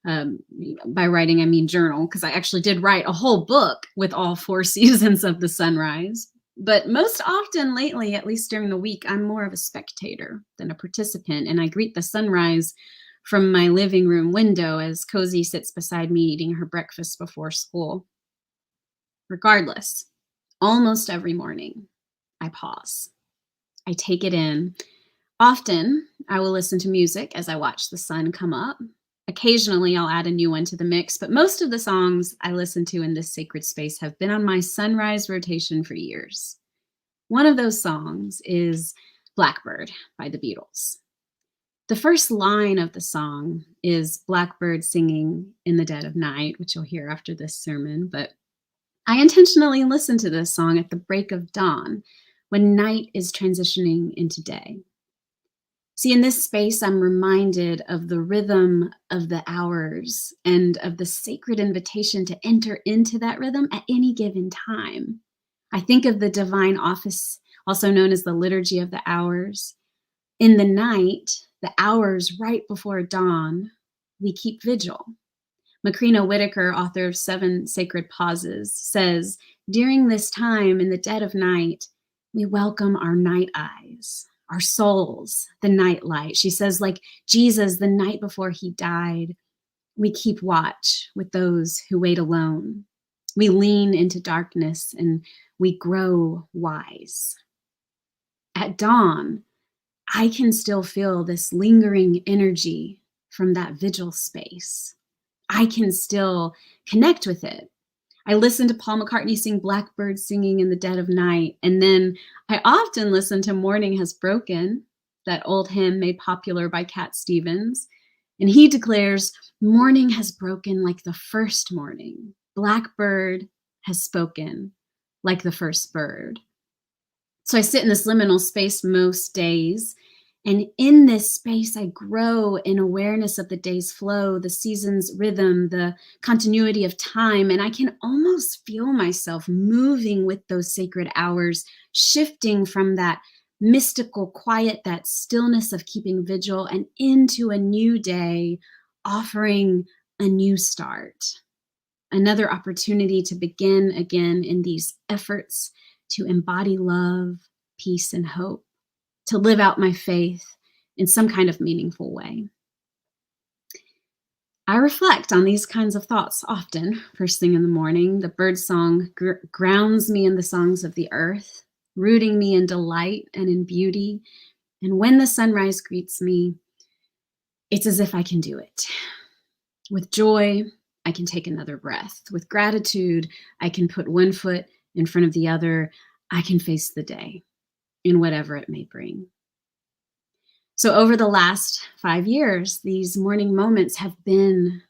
By writing, I mean journal, because I actually did write a whole book with all 4 seasons of the sunrise. But most often lately, at least during the week, I'm more of a spectator than a participant, and I greet the sunrise from my living room window as Cozy sits beside me eating her breakfast before school. Regardless, almost every morning, I pause. I take it in. Often, I will listen to music as I watch the sun come up. Occasionally, I'll add a new one to the mix, but most of the songs I listen to in this sacred space have been on my sunrise rotation for years. One of those songs is Blackbird by the Beatles. The first line of the song is Blackbird singing in the dead of night, which you'll hear after this sermon, but I intentionally listen to this song at the break of dawn when night is transitioning into day. See, in this space, I'm reminded of the rhythm of the hours and of the sacred invitation to enter into that rhythm at any given time. I think of the divine office, also known as the liturgy of the hours. In the night, the hours right before dawn, we keep vigil. Macrina Whitaker, author of 7 Sacred Pauses, says, during this time in the dead of night, we welcome our night eyes, our souls, the night light. She says, like Jesus the night before he died, we keep watch with those who wait alone. We lean into darkness and we grow wise. At dawn, I can still feel this lingering energy from that vigil space. I can still connect with it. I listen to Paul McCartney sing Blackbird singing in the dead of night. And then I often listen to Morning Has Broken, that old hymn made popular by Cat Stevens. And he declares, morning has broken like the first morning. Blackbird has spoken like the first bird. So I sit in this liminal space most days. And in this space, I grow in awareness of the day's flow, the season's rhythm, the continuity of time. And I can almost feel myself moving with those sacred hours, shifting from that mystical quiet, that stillness of keeping vigil, and into a new day, offering a new start. Another opportunity to begin again in these efforts to embody love, peace, and hope, to live out my faith in some kind of meaningful way. I reflect on these kinds of thoughts often, first thing in the morning. The bird song grounds me in the songs of the earth, rooting me in delight and in beauty. And when the sunrise greets me, it's as if I can do it. With joy, I can take another breath. With gratitude, I can put one foot in front of the other. I can face the day in whatever it may bring. So over the last 5 years, these morning moments have been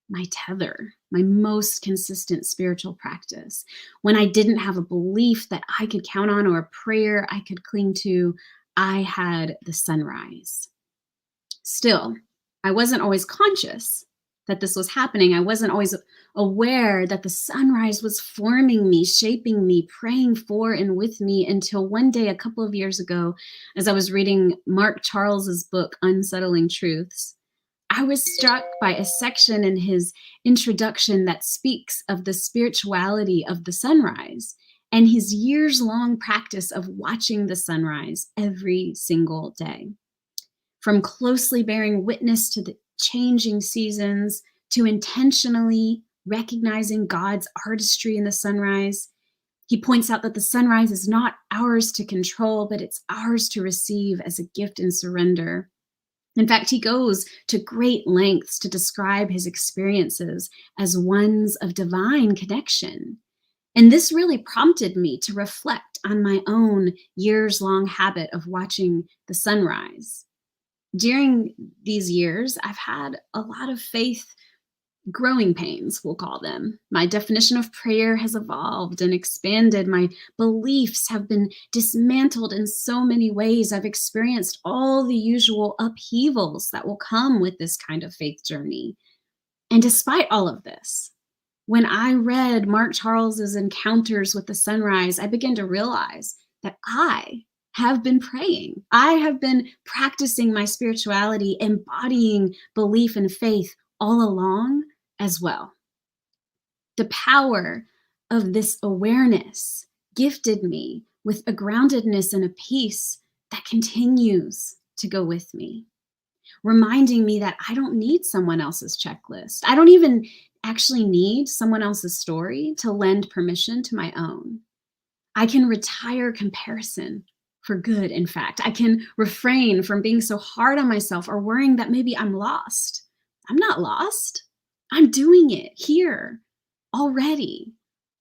my tether, my most consistent spiritual practice. When I didn't have a belief that I could count on or a prayer I could cling to, I had the sunrise. Still, I wasn't always conscious that this was happening. I wasn't always aware that the sunrise was forming me, shaping me, praying for and with me, until one day a couple of years ago, as I was reading Mark Charles's book, Unsettling Truths, I was struck by a section in his introduction that speaks of the spirituality of the sunrise and his years-long practice of watching the sunrise every single day. From closely bearing witness to the changing seasons, to intentionally recognizing God's artistry in the sunrise, he points out that the sunrise is not ours to control, but it's ours to receive as a gift and surrender. In fact, he goes to great lengths to describe his experiences as ones of divine connection. And this really prompted me to reflect on my own years-long habit of watching the sunrise. During these years, I've had a lot of faith growing pains, we'll call them. My definition of prayer has evolved and expanded. My beliefs have been dismantled in so many ways. I've experienced all the usual upheavals that will come with this kind of faith journey. And despite all of this, when I read Mark Charles's Encounters with the Sunrise, I began to realize that I have been praying. I have been practicing my spirituality, embodying belief and faith all along as well. The power of this awareness gifted me with a groundedness and a peace that continues to go with me, reminding me that I don't need someone else's checklist. I don't even actually need someone else's story to lend permission to my own. I can retire comparison for good, in fact. I can refrain from being so hard on myself or worrying that maybe I'm lost. I'm not lost. I'm doing it here already.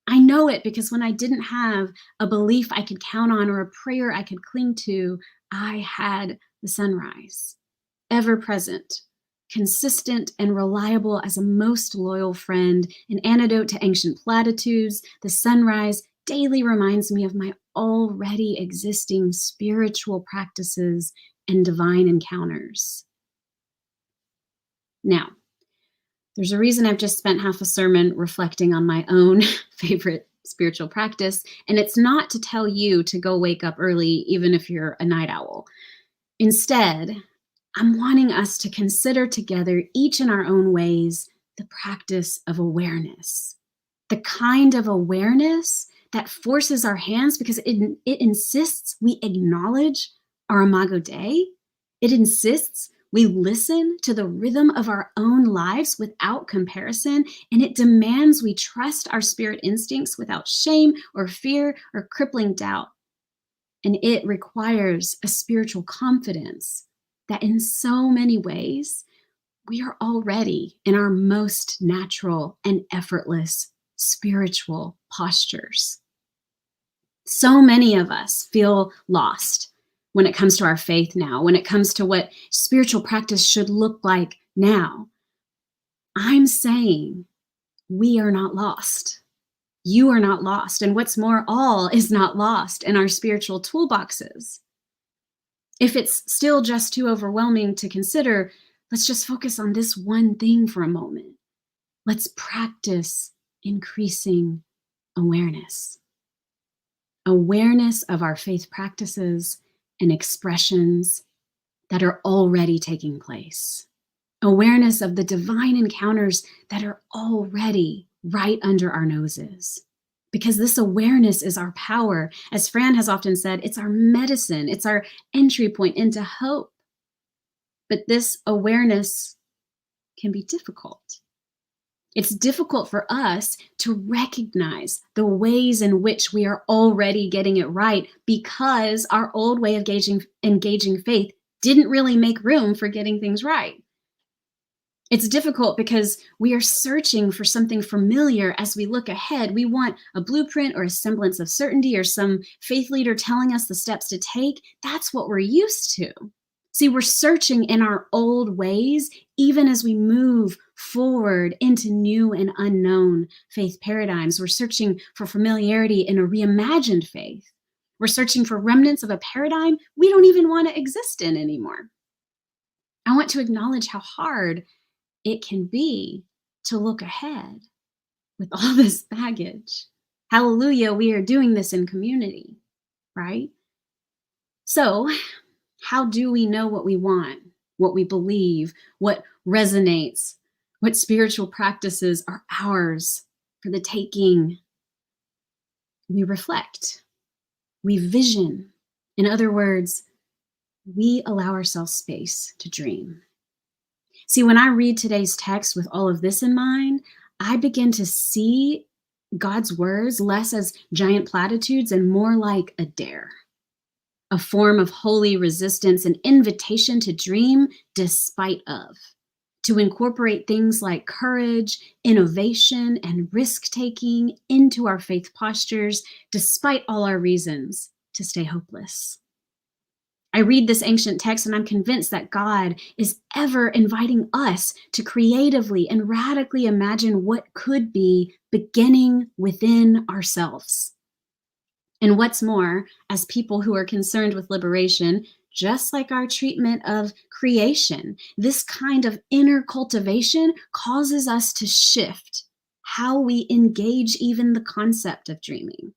I know it because when I didn't have a belief I could count on or a prayer I could cling to, I had the sunrise, ever present, consistent and reliable as a most loyal friend, an antidote to ancient platitudes. The sunrise daily reminds me of my already existing spiritual practices and divine encounters. Now, there's a reason I've just spent half a sermon reflecting on my own favorite spiritual practice, and it's not to tell you to go wake up early, even if you're a night owl. Instead, I'm wanting us to consider together, each in our own ways, the practice of awareness. The kind of awareness that forces our hands because it insists we acknowledge our Imago Dei. It insists we listen to the rhythm of our own lives without comparison, and it demands we trust our spirit instincts without shame or fear or crippling doubt. And it requires a spiritual confidence that in so many ways, we are already in our most natural and effortless spiritual postures. So many of us feel lost when it comes to our faith now, when it comes to what spiritual practice should look like now. I'm saying we are not lost. You are not lost. And what's more, all is not lost in our spiritual toolboxes. If it's still just too overwhelming to consider, let's just focus on this one thing for a moment. Let's practice increasing awareness. Awareness of our faith practices and expressions that are already taking place. Awareness of the divine encounters that are already right under our noses. Because this awareness is our power. As Fran has often said, it's our medicine. It's our entry point into hope. But this awareness can be difficult. It's difficult for us to recognize the ways in which we are already getting it right because our old way of engaging faith didn't really make room for getting things right. It's difficult because we are searching for something familiar as we look ahead. We want a blueprint or a semblance of certainty or some faith leader telling us the steps to take. That's what we're used to. See, we're searching in our old ways, even as we move forward into new and unknown faith paradigms. We're searching for familiarity in a reimagined faith. We're searching for remnants of a paradigm we don't even want to exist in anymore. I want to acknowledge how hard it can be to look ahead with all this baggage. Hallelujah, we are doing this in community, right? So, how do we know what we want, what we believe, what resonates, what spiritual practices are ours for the taking? We reflect, we vision. In other words, we allow ourselves space to dream. See, when I read today's text with all of this in mind, I begin to see God's words less as giant platitudes and more like a dare, a form of holy resistance, an invitation to dream despite of, to incorporate things like courage, innovation, and risk-taking into our faith postures, despite all our reasons to stay hopeless. I read this ancient text and I'm convinced that God is ever inviting us to creatively and radically imagine what could be beginning within ourselves. And what's more, as people who are concerned with liberation, just like our treatment of creation, this kind of inner cultivation causes us to shift how we engage even the concept of dreaming.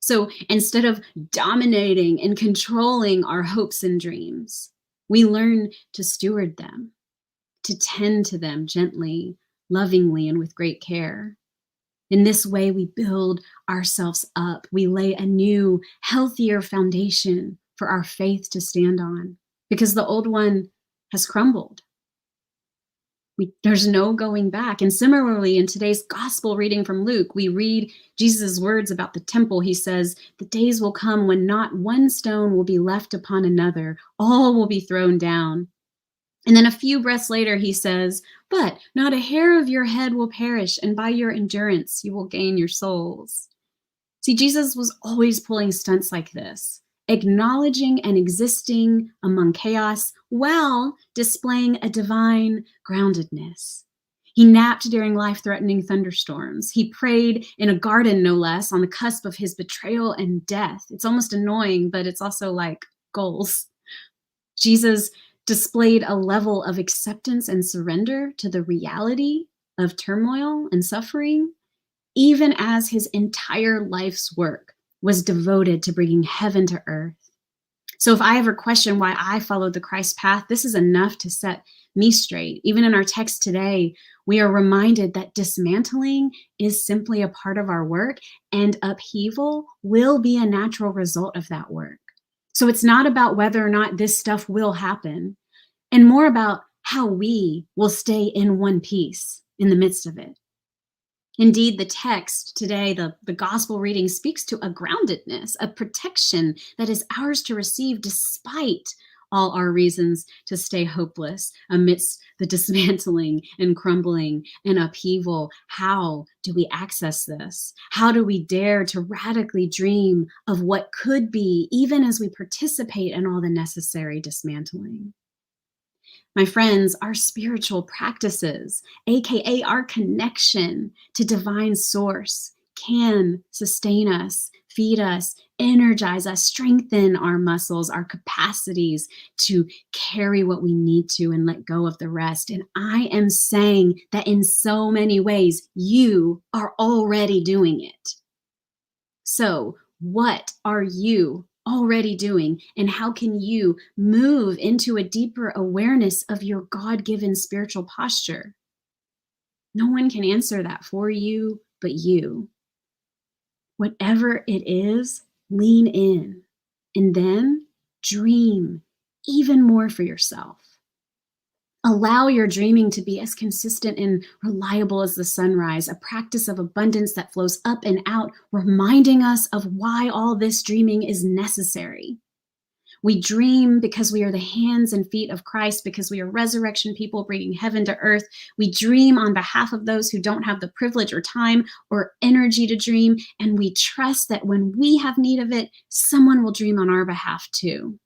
So instead of dominating and controlling our hopes and dreams, we learn to steward them, to tend to them gently, lovingly, and with great care. In this way, we build ourselves up. We lay a new, healthier foundation for our faith to stand on because the old one has crumbled. There's no going back. And similarly, in today's gospel reading from Luke, we read Jesus' words about the temple. He says, "The days will come when not one stone will be left upon another. All will be thrown down." And then a few breaths later, he says, "But not a hair of your head will perish, and by your endurance, you will gain your souls." See, Jesus was always pulling stunts like this, acknowledging and existing among chaos while displaying a divine groundedness. He napped during life-threatening thunderstorms. He prayed in a garden, no less, on the cusp of his betrayal and death. It's almost annoying, but it's also like goals. Jesus displayed a level of acceptance and surrender to the reality of turmoil and suffering, even as his entire life's work was devoted to bringing heaven to earth. So if I ever question why I followed the Christ path, this is enough to set me straight. Even in our text today, we are reminded that dismantling is simply a part of our work, and upheaval will be a natural result of that work. So it's not about whether or not this stuff will happen, and more about how we will stay in one piece in the midst of it. Indeed, the text today, the gospel reading, speaks to a groundedness, a protection that is ours to receive despite all our reasons to stay hopeless amidst the dismantling and crumbling and upheaval. How do we access this? How do we dare to radically dream of what could be, even as we participate in all the necessary dismantling? My friends, our spiritual practices, aka our connection to divine source, can sustain us, feed us, energize us, strengthen our muscles, our capacities to carry what we need to and let go of the rest. And I am saying that in so many ways, you are already doing it. So, what are you already doing, and how can you move into a deeper awareness of your God-given spiritual posture? No one can answer that for you but you. Whatever it is, lean in and then dream even more for yourself. Allow your dreaming to be as consistent and reliable as the sunrise, a practice of abundance that flows up and out, reminding us of why all this dreaming is necessary. We dream because we are the hands and feet of Christ, because we are resurrection people bringing heaven to earth. We dream on behalf of those who don't have the privilege or time or energy to dream, and we trust that when we have need of it, someone will dream on our behalf too.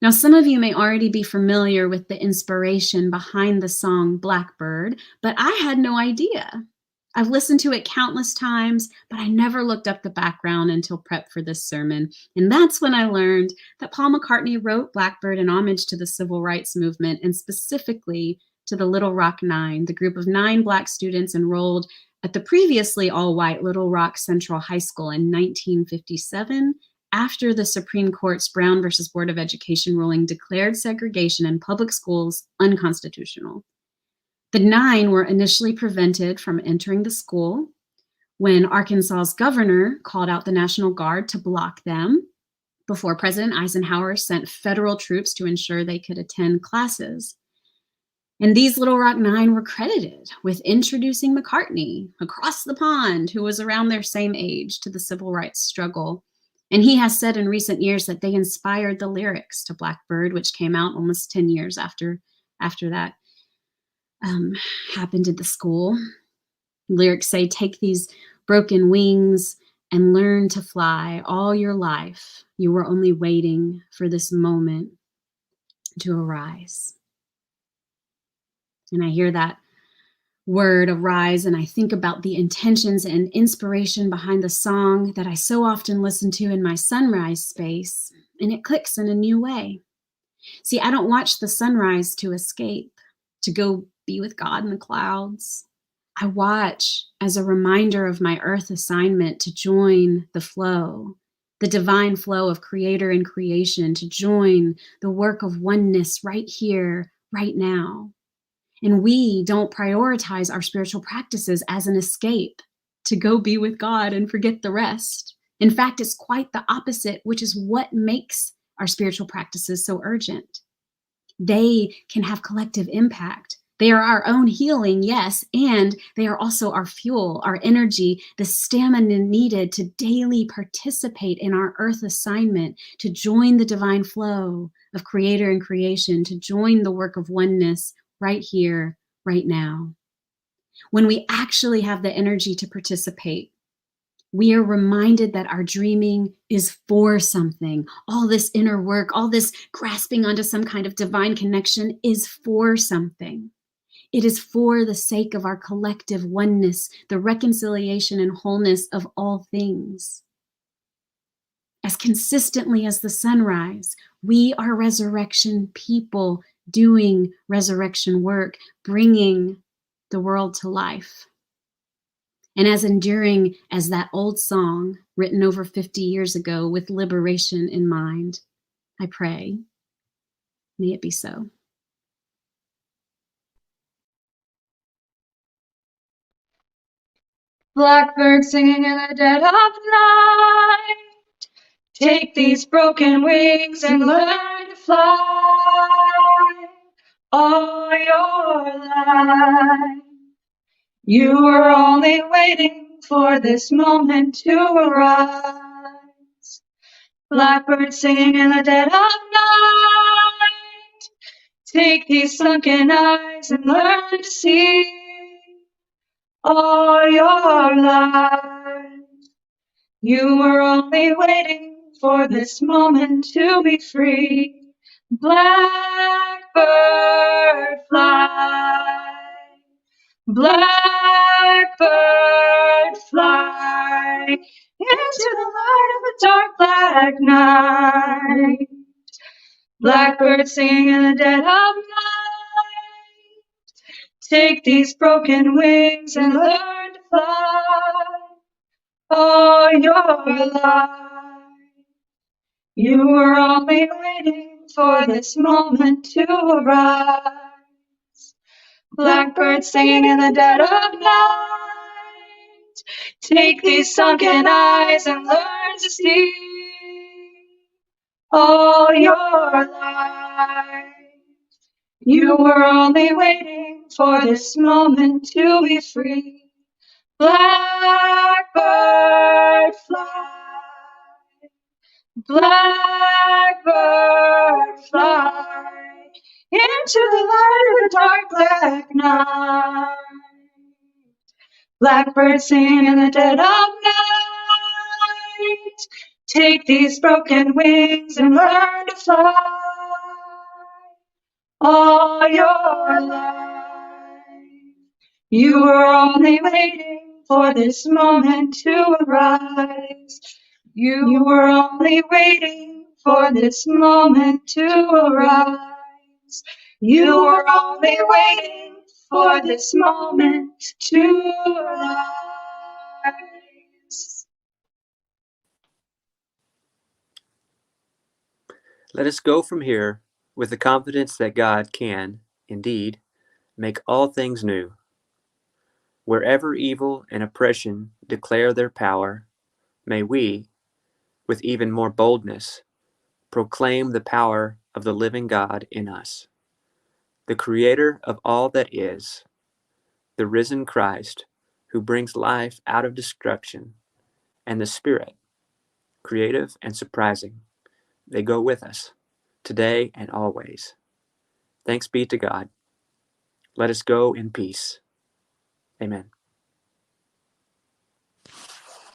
Now, some of you may already be familiar with the inspiration behind the song Blackbird, but I had no idea. I've listened to it countless times, but I never looked up the background until prep for this sermon. And that's when I learned that Paul McCartney wrote Blackbird in homage to the civil rights movement, and specifically to the Little Rock Nine, the group of 9 Black students enrolled at the previously all-white Little Rock Central High School in 1957, after the Supreme Court's Brown versus Board of Education ruling declared segregation in public schools unconstitutional. The 9 were initially prevented from entering the school when Arkansas's governor called out the National Guard to block them before President Eisenhower sent federal troops to ensure they could attend classes. And these Little Rock 9 were credited with introducing McCartney across the pond, who was around their same age, to the civil rights struggle. And he has said in recent years that they inspired the lyrics to Blackbird, which came out almost 10 years after that happened at the school. Lyrics say, "Take these broken wings and learn to fly. All your life, you were only waiting for this moment to arise." And I hear that word arise, and I think about the intentions and inspiration behind the song that I so often listen to in my sunrise space, and it clicks in a new way. See, I don't watch the sunrise to escape, to go be with God in the clouds. I watch as a reminder of my earth assignment to join the flow, the divine flow of creator and creation, to join the work of oneness right here, right now. And we don't prioritize our spiritual practices as an escape to go be with God and forget the rest. In fact, it's quite the opposite, which is what makes our spiritual practices so urgent. They can have collective impact. They are our own healing, yes, and they are also our fuel, our energy, the stamina needed to daily participate in our earth assignment, to join the divine flow of creator and creation, to join the work of oneness right here, right now. When we actually have the energy to participate, we are reminded that our dreaming is for something. All this inner work, all this grasping onto some kind of divine connection is for something. It is for the sake of our collective oneness, the reconciliation and wholeness of all things. As consistently as the sunrise, we are resurrection people doing resurrection work, bringing the world to life. And as enduring as that old song written over 50 years ago with liberation in mind, I pray, may it be so. Blackbird singing in the dead of night. Take these broken wings and learn to fly. All your life, you were only waiting for this moment to arise. Blackbird singing in the dead of night. Take these sunken eyes and learn to see. All your life, you were only waiting for this moment to be free. Blackbird fly, blackbird fly, into the light of a dark black night. Blackbird singing in the dead of night. Take these broken wings and learn to fly. All your life, you were only waiting for this moment to arise. Blackbird singing in the dead of night. Take these sunken eyes and learn to see. All your life, you were only waiting for this moment to be free. Blackbird fly, blackbird fly, into the light of the dark black night. Blackbird singing in the dead of night. Take these broken wings and learn to fly. all your life. You were only waiting for this moment to arise. You were only waiting for this moment to arise. You were only waiting for this moment to arise. Let us go from here with the confidence that God can, indeed, make all things new. Wherever evil and oppression declare their power, may we, with even more boldness, proclaim the power of the living God in us, the Creator of all that is, the risen Christ who brings life out of destruction, and the Spirit, creative and surprising. They go with us, today and always. Thanks be to God. Let us go in peace. Amen.